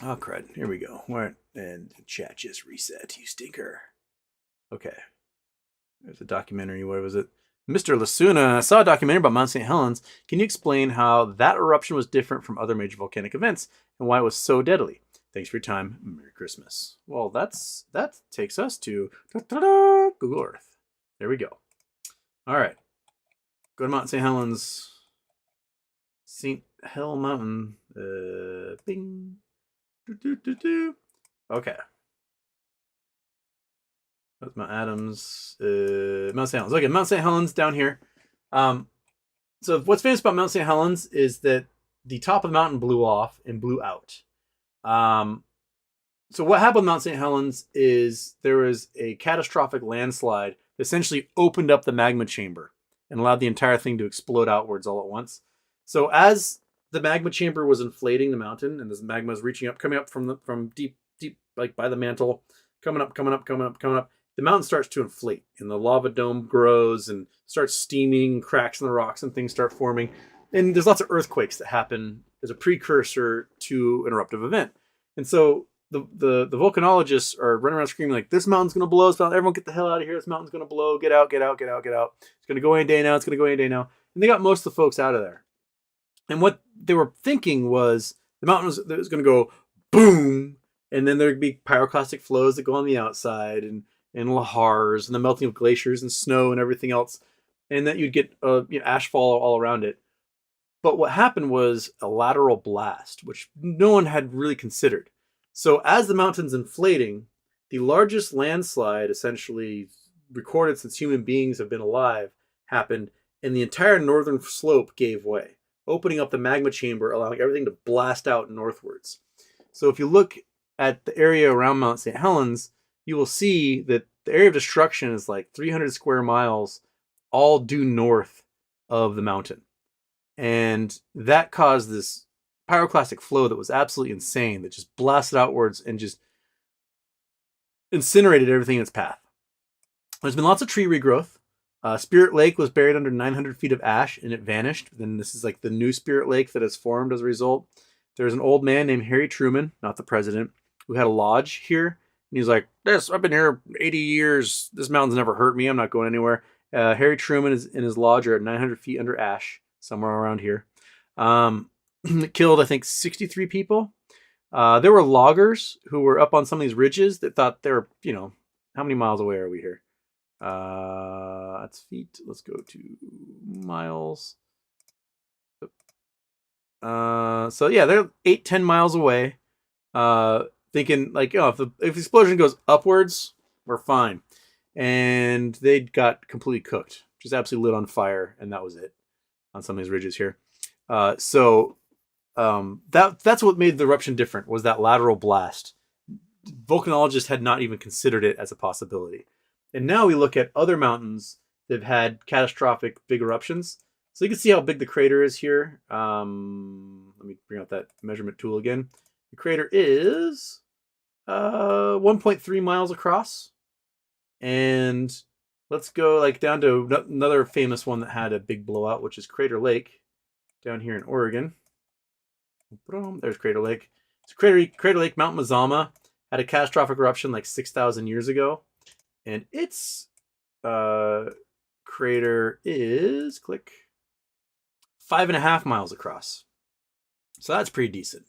Oh, crud. Here we go. What? And the chat just reset, you stinker. Okay. There's a documentary. What was it? Mr. Lasuna, I saw a documentary about Mount St. Helens. Can you explain how that eruption was different from other major volcanic events and why it was so deadly? Thanks for your time. Merry Christmas. Well, that takes us to Google Earth. There we go. All right. Go to Mount St. Helens. St. Hel Mountain. Bing. Okay. That's Mount Adams. Mount St. Helens. Okay, Mount St. Helens down here. So what's famous about Mount St. Helens is that the top of the mountain blew off and blew out. So what happened with Mount St. Helens is there was a catastrophic landslide that essentially opened up the magma chamber and allowed the entire thing to explode outwards all at once. So as the magma chamber was inflating the mountain and this magma was reaching up, coming up from deep, like by the mantle, coming up, the mountain starts to inflate and the lava dome grows and starts steaming, cracks in the rocks and things start forming. And there's lots of earthquakes that happen as a precursor to an eruptive event. And so the volcanologists are running around screaming like, this mountain's going to blow. Everyone get the hell out of here. This mountain's going to blow. Get out. It's going to go any day now. And they got most of the folks out of there. And what they were thinking was the mountain was going to go boom. And then there'd be pyroclastic flows that go on the outside and lahars and the melting of glaciers and snow and everything else. And that you'd get ash fall all around it. But what happened was a lateral blast, which no one had really considered. So as the mountain's inflating, the largest landslide essentially recorded since human beings have been alive happened, and the entire northern slope gave way, opening up the magma chamber, allowing everything to blast out northwards. So if you look at the area around Mount St. Helens, you will see that the area of destruction is like 300 square miles, all due north of the mountain. And that caused this pyroclastic flow that was absolutely insane, that just blasted outwards and just incinerated everything in its path. There's been lots of tree regrowth. Spirit Lake was buried under 900 feet of ash and it vanished. Then this is like the new Spirit Lake that has formed as a result. There's an old man named Harry Truman, not the president, who had a lodge here. And he's like, I've been here 80 years. This mountain's never hurt me. I'm not going anywhere. Harry Truman is in his lodge are at 900 feet under ash, somewhere around here. It killed, I think, 63 people. There were loggers who were up on some of these ridges that thought they were, how many miles away are we here? That's feet. Let's go to miles. So yeah, they're 8-10 miles away. Thinking like, if the explosion goes upwards, we're fine. And they got completely cooked, just absolutely lit on fire, and that was it on some of these ridges here. That's what made the eruption different, was that lateral blast. Volcanologists had not even considered it as a possibility. And now we look at other mountains that have had catastrophic big eruptions. So you can see how big the crater is here. Let me bring out that measurement tool again. The crater is 1.3 miles across. And let's go like down to another famous one that had a big blowout, which is Crater Lake down here in Oregon. There's Crater Lake. So Crater Lake, Mount Mazama, had a catastrophic eruption like 6,000 years ago. And its crater is, 5.5 miles across. So that's pretty decent.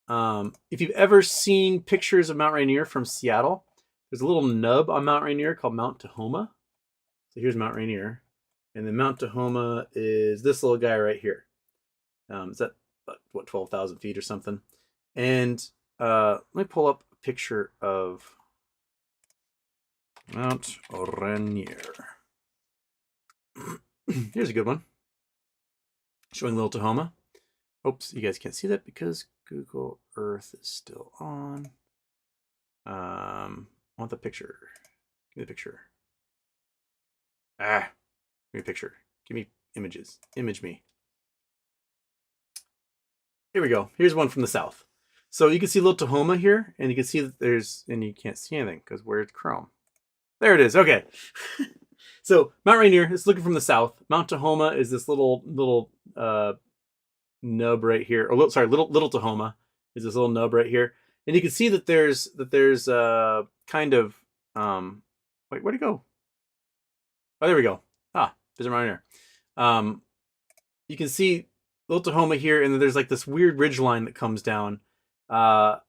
If you've ever seen pictures of Mount Rainier from Seattle, there's a little nub on Mount Rainier called Mount Tahoma. So here's Mount Rainier. And then Mount Tahoma is this little guy right here. Is that, 12,000 feet or something? And let me pull up a picture of Mount Rainier. Here's a good one. Showing Little Tahoma. Oops, you guys can't see that because Google Earth is still on. I want the picture. Give me the picture. Give me a picture. Give me images. Image me. Here we go. Here's one from the south. So you can see Little Tahoma here, and you can see that and you can't see anything because where's Chrome? There it is. Okay. So Mount Rainier is looking from the south. Mount Tahoma is this little nub right here. Little Tahoma, is this little nub right here, and you can see that there's kind of wait, where'd it go? Oh, there we go. There's around here. You can see Little Tahoma here, and then there's like this weird ridge line that comes down. What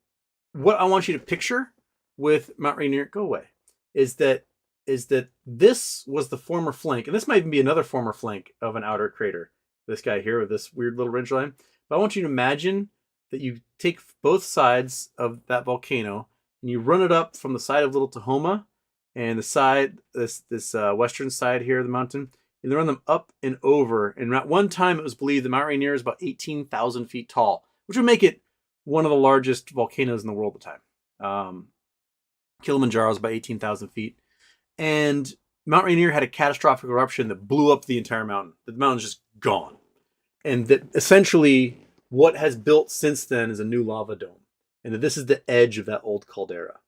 I want you to picture with Mount Rainier, go away, is that this was the former flank, and this might even be another former flank of an outer crater. This guy here with this weird little ridge line. But I want you to imagine that you take both sides of that volcano and you run it up from the side of Little Tahoma and the side, this western side here of the mountain, and they run them up and over. And at one time, it was believed that Mount Rainier is about 18,000 feet tall, which would make it one of the largest volcanoes in the world at the time. Kilimanjaro is about 18,000 feet. And Mount Rainier had a catastrophic eruption that blew up the entire mountain. The mountain's just gone. And that essentially what has built since then is a new lava dome. And that this is the edge of that old caldera,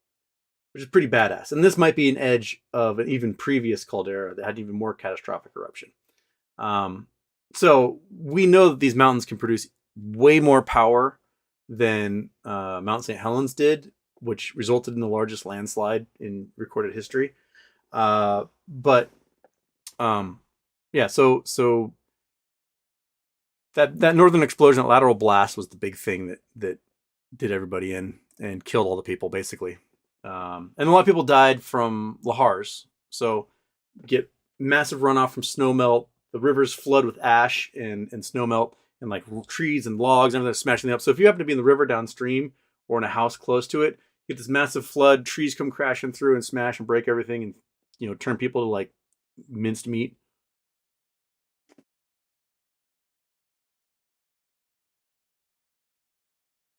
which is pretty badass. And this might be an edge of an even previous caldera that had even more catastrophic eruption. So we know that these mountains can produce way more power than Mount St. Helens did, which resulted in the largest landslide in recorded history. So that northern explosion, that lateral blast, was the big thing that did everybody in and killed all the people, basically. And a lot of people died from lahars. So get massive runoff from snowmelt. The rivers flood with ash and snowmelt, and like trees and logs and everything smashing up. So if you happen to be in the river downstream or in a house close to it, you get this massive flood, trees come crashing through and smash and break everything and, turn people to like minced meat.